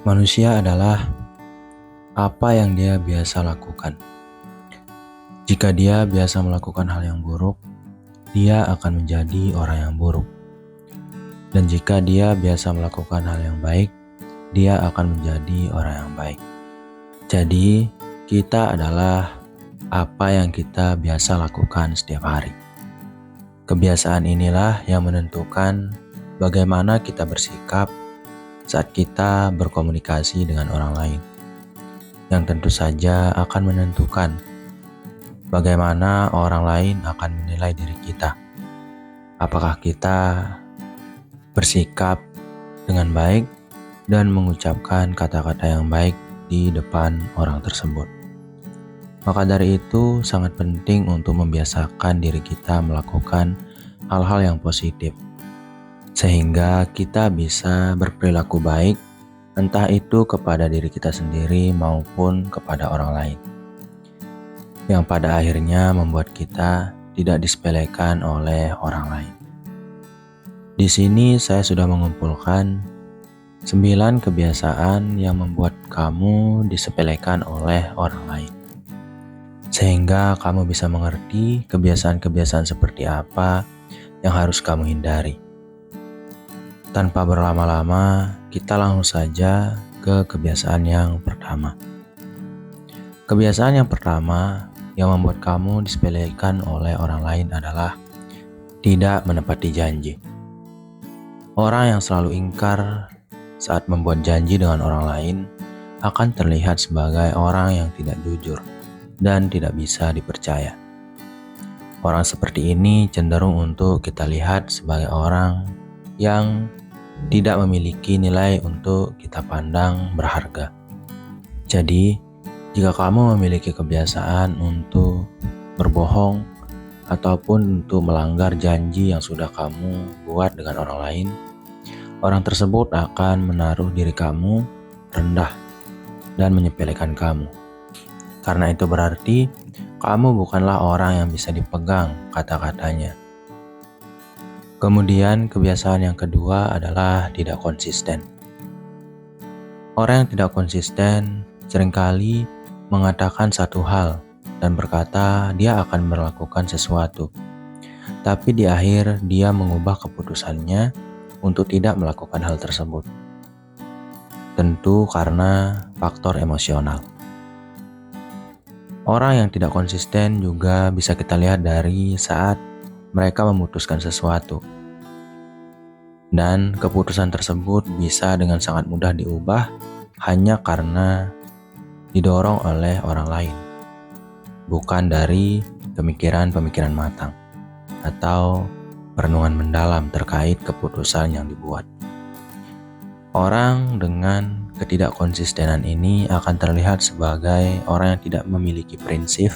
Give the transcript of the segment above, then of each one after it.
Manusia adalah apa yang dia biasa lakukan. Jika dia biasa melakukan hal yang buruk, dia akan menjadi orang yang buruk. Dan jika dia biasa melakukan hal yang baik, dia akan menjadi orang yang baik. Jadi, kita adalah apa yang kita biasa lakukan setiap hari. Kebiasaan inilah yang menentukan bagaimana kita bersikap saat kita berkomunikasi dengan orang lain, yang tentu saja akan menentukan bagaimana orang lain akan menilai diri kita. Apakah kita bersikap dengan baik dan mengucapkan kata-kata yang baik di depan orang tersebut. Maka dari itu sangat penting untuk membiasakan diri kita melakukan hal-hal yang positif, sehingga kita bisa berperilaku baik, entah itu kepada diri kita sendiri maupun kepada orang lain, yang pada akhirnya membuat kita tidak disepelekan oleh orang lain. Di sini saya sudah mengumpulkan 9 kebiasaan yang membuat kamu disepelekan oleh orang lain, sehingga kamu bisa mengerti kebiasaan-kebiasaan seperti apa yang harus kamu hindari. Tanpa berlama-lama, kita langsung saja ke kebiasaan yang pertama. Kebiasaan yang pertama yang membuat kamu disepelekan oleh orang lain adalah tidak menepati janji. Orang yang selalu ingkar saat membuat janji dengan orang lain akan terlihat sebagai orang yang tidak jujur dan tidak bisa dipercaya. Orang seperti ini cenderung untuk kita lihat sebagai orang yang tidak memiliki nilai untuk kita pandang berharga. Jadi, jika kamu memiliki kebiasaan untuk berbohong ataupun untuk melanggar janji yang sudah kamu buat dengan orang lain, orang tersebut akan menaruh diri kamu rendah dan menyepelekan kamu. Karena itu berarti kamu bukanlah orang yang bisa dipegang kata-katanya. Kemudian kebiasaan yang kedua adalah tidak konsisten. Orang yang tidak konsisten seringkali mengatakan satu hal dan berkata dia akan melakukan sesuatu, tapi di akhir dia mengubah keputusannya untuk tidak melakukan hal tersebut. Tentu karena faktor emosional. Orang yang tidak konsisten juga bisa kita lihat dari saat mereka memutuskan sesuatu. Dan keputusan tersebut bisa dengan sangat mudah diubah hanya karena didorong oleh orang lain, bukan dari pemikiran-pemikiran matang atau perenungan mendalam terkait keputusan yang dibuat. Orang dengan ketidakkonsistenan ini akan terlihat sebagai orang yang tidak memiliki prinsip,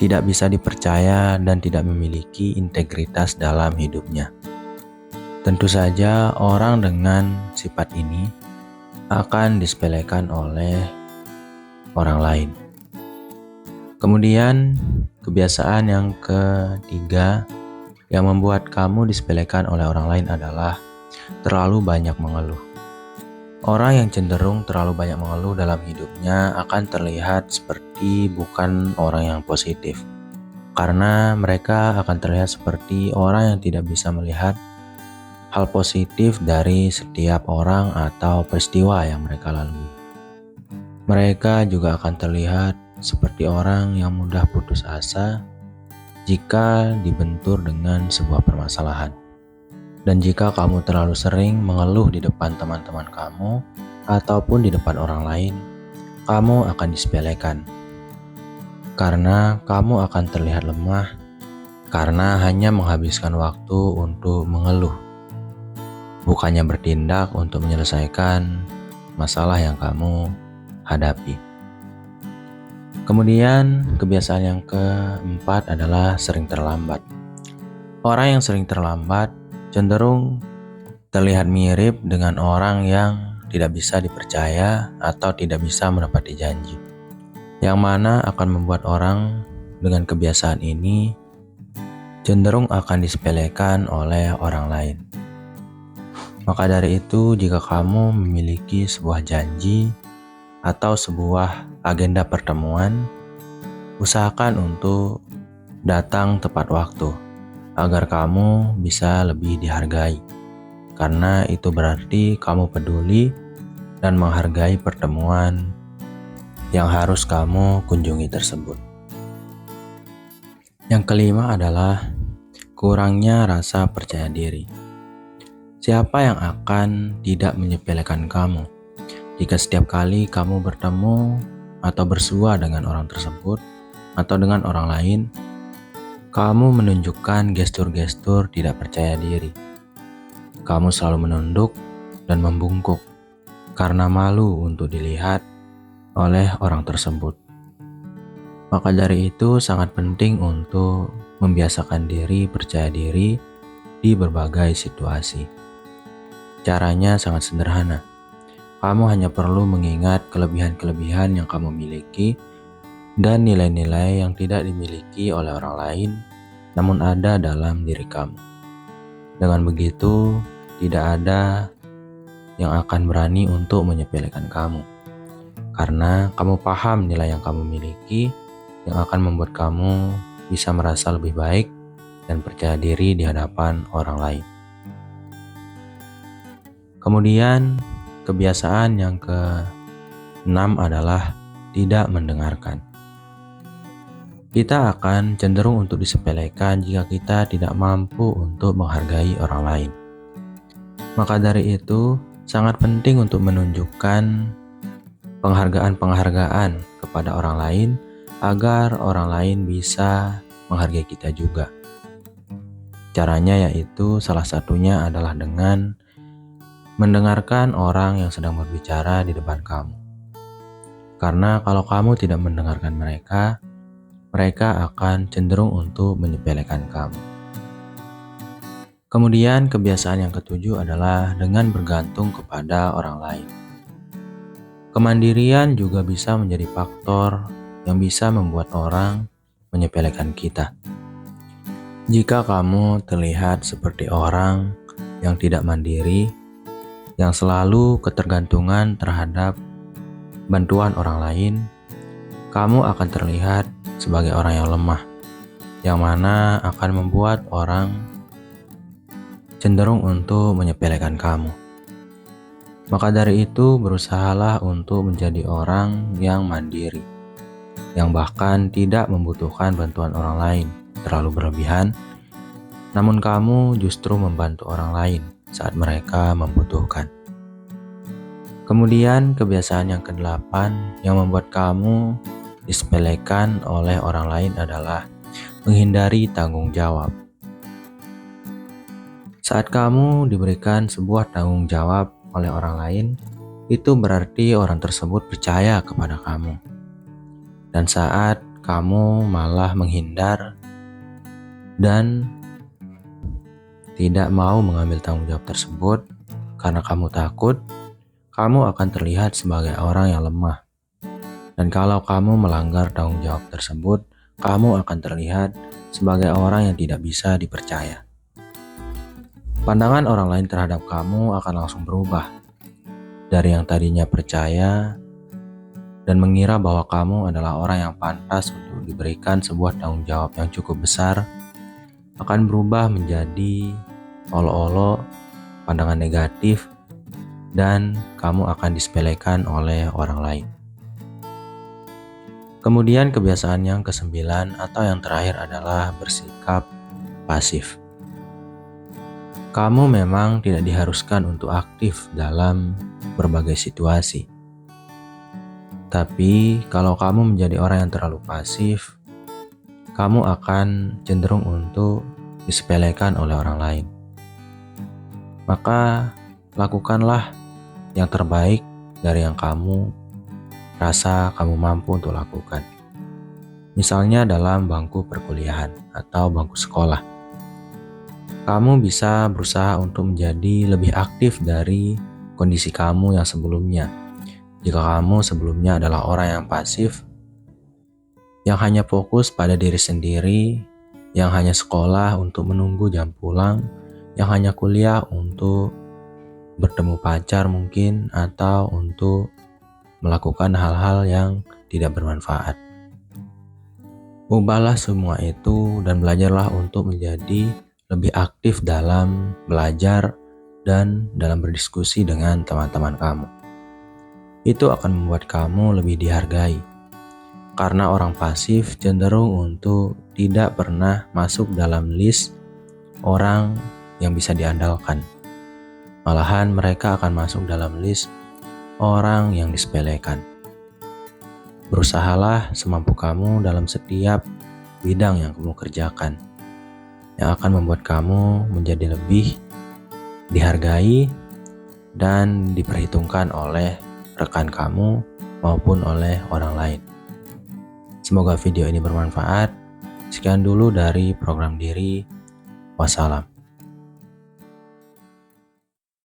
tidak bisa dipercaya, dan tidak memiliki integritas dalam hidupnya. Tentu saja orang dengan sifat ini akan disepelekan oleh orang lain. Kemudian kebiasaan yang ketiga yang membuat kamu disepelekan oleh orang lain adalah terlalu banyak mengeluh. Orang yang cenderung terlalu banyak mengeluh dalam hidupnya akan terlihat seperti bukan orang yang positif, karena mereka akan terlihat seperti orang yang tidak bisa melihat hal positif dari setiap orang atau peristiwa yang mereka lalui. Mereka juga akan terlihat seperti orang yang mudah putus asa jika dibentur dengan sebuah permasalahan. Dan jika kamu terlalu sering mengeluh di depan teman-teman kamu ataupun di depan orang lain, kamu akan disepelekan. Karena kamu akan terlihat lemah karena hanya menghabiskan waktu untuk mengeluh, bukannya bertindak untuk menyelesaikan masalah yang kamu hadapi. Kemudian kebiasaan yang keempat adalah sering terlambat. Orang yang sering terlambat cenderung terlihat mirip dengan orang yang tidak bisa dipercaya atau tidak bisa menepati janji, yang mana akan membuat orang dengan kebiasaan ini cenderung akan disepelekan oleh orang lain. Maka dari itu, jika kamu memiliki sebuah janji atau sebuah agenda pertemuan, usahakan untuk datang tepat waktu agar kamu bisa lebih dihargai. Karena itu berarti kamu peduli dan menghargai pertemuan yang harus kamu kunjungi tersebut. Yang kelima adalah kurangnya rasa percaya diri. Siapa yang akan tidak menyepelekan kamu jika setiap kali kamu bertemu atau bersua dengan orang tersebut atau dengan orang lain, kamu menunjukkan gestur-gestur tidak percaya diri. Kamu selalu menunduk dan membungkuk karena malu untuk dilihat oleh orang tersebut. Maka dari itu sangat penting untuk membiasakan diri percaya diri di berbagai situasi. Caranya sangat sederhana. Kamu hanya perlu mengingat kelebihan-kelebihan yang kamu miliki dan nilai-nilai yang tidak dimiliki oleh orang lain, namun ada dalam diri kamu. Dengan begitu, tidak ada yang akan berani untuk menyepelekan kamu. Karena kamu paham nilai yang kamu miliki yang akan membuat kamu bisa merasa lebih baik dan percaya diri di hadapan orang lain. Kemudian, kebiasaan yang ke-6 adalah tidak mendengarkan. Kita akan cenderung untuk disepelekan jika kita tidak mampu untuk menghargai orang lain. Maka dari itu, sangat penting untuk menunjukkan penghargaan-penghargaan kepada orang lain agar orang lain bisa menghargai kita juga. Caranya yaitu salah satunya adalah dengan mendengarkan orang yang sedang berbicara di depan kamu. Karena kalau kamu tidak mendengarkan mereka, mereka akan cenderung untuk menyepelekan kamu. Kemudian kebiasaan yang ke-7 adalah dengan bergantung kepada orang lain. Kemandirian juga bisa menjadi faktor yang bisa membuat orang menyepelekan kita. Jika kamu terlihat seperti orang yang tidak mandiri, yang selalu ketergantungan terhadap bantuan orang lain, kamu akan terlihat sebagai orang yang lemah, yang mana akan membuat orang cenderung untuk menyepelekan kamu. Maka dari itu, berusahalah untuk menjadi orang yang mandiri, yang bahkan tidak membutuhkan bantuan orang lain terlalu berlebihan, namun kamu justru membantu orang lain saat mereka membutuhkan. Kemudian kebiasaan yang ke-8 yang membuat kamu disepelekan oleh orang lain adalah menghindari tanggung jawab. Saat kamu diberikan sebuah tanggung jawab oleh orang lain, itu berarti orang tersebut percaya kepada kamu. Dan saat kamu malah menghindar dan tidak mau mengambil tanggung jawab tersebut karena kamu takut, kamu akan terlihat sebagai orang yang lemah. Dan kalau kamu melanggar tanggung jawab tersebut, kamu akan terlihat sebagai orang yang tidak bisa dipercaya. Pandangan orang lain terhadap kamu akan langsung berubah. Dari yang tadinya percaya dan mengira bahwa kamu adalah orang yang pantas untuk diberikan sebuah tanggung jawab yang cukup besar, akan berubah menjadi olo-olo, pandangan negatif, dan kamu akan disepelekan oleh orang lain. Kemudian kebiasaan yang ke-9 atau yang terakhir adalah bersikap pasif. Kamu memang tidak diharuskan untuk aktif dalam berbagai situasi. Tapi kalau kamu menjadi orang yang terlalu pasif, kamu akan cenderung untuk disepelekan oleh orang lain. Maka lakukanlah yang terbaik dari yang kamu rasa kamu mampu untuk lakukan. Misalnya dalam bangku perkuliahan atau bangku sekolah. Kamu bisa berusaha untuk menjadi lebih aktif dari kondisi kamu yang sebelumnya. Jika kamu sebelumnya adalah orang yang pasif, yang hanya fokus pada diri sendiri, yang hanya sekolah untuk menunggu jam pulang, yang hanya kuliah untuk bertemu pacar mungkin, atau untuk melakukan hal-hal yang tidak bermanfaat. Ubahlah semua itu dan belajarlah untuk menjadi lebih aktif dalam belajar dan dalam berdiskusi dengan teman-teman kamu. Itu akan membuat kamu lebih dihargai. Karena orang pasif cenderung untuk tidak pernah masuk dalam list orang yang bisa diandalkan. Malahan mereka akan masuk dalam list orang yang disepelekan. Berusahalah semampu kamu dalam setiap bidang yang kamu kerjakan, yang akan membuat kamu menjadi lebih dihargai dan diperhitungkan oleh rekan kamu maupun oleh orang lain. Semoga video ini bermanfaat. Sekian dulu dari program Diri. Wassalam.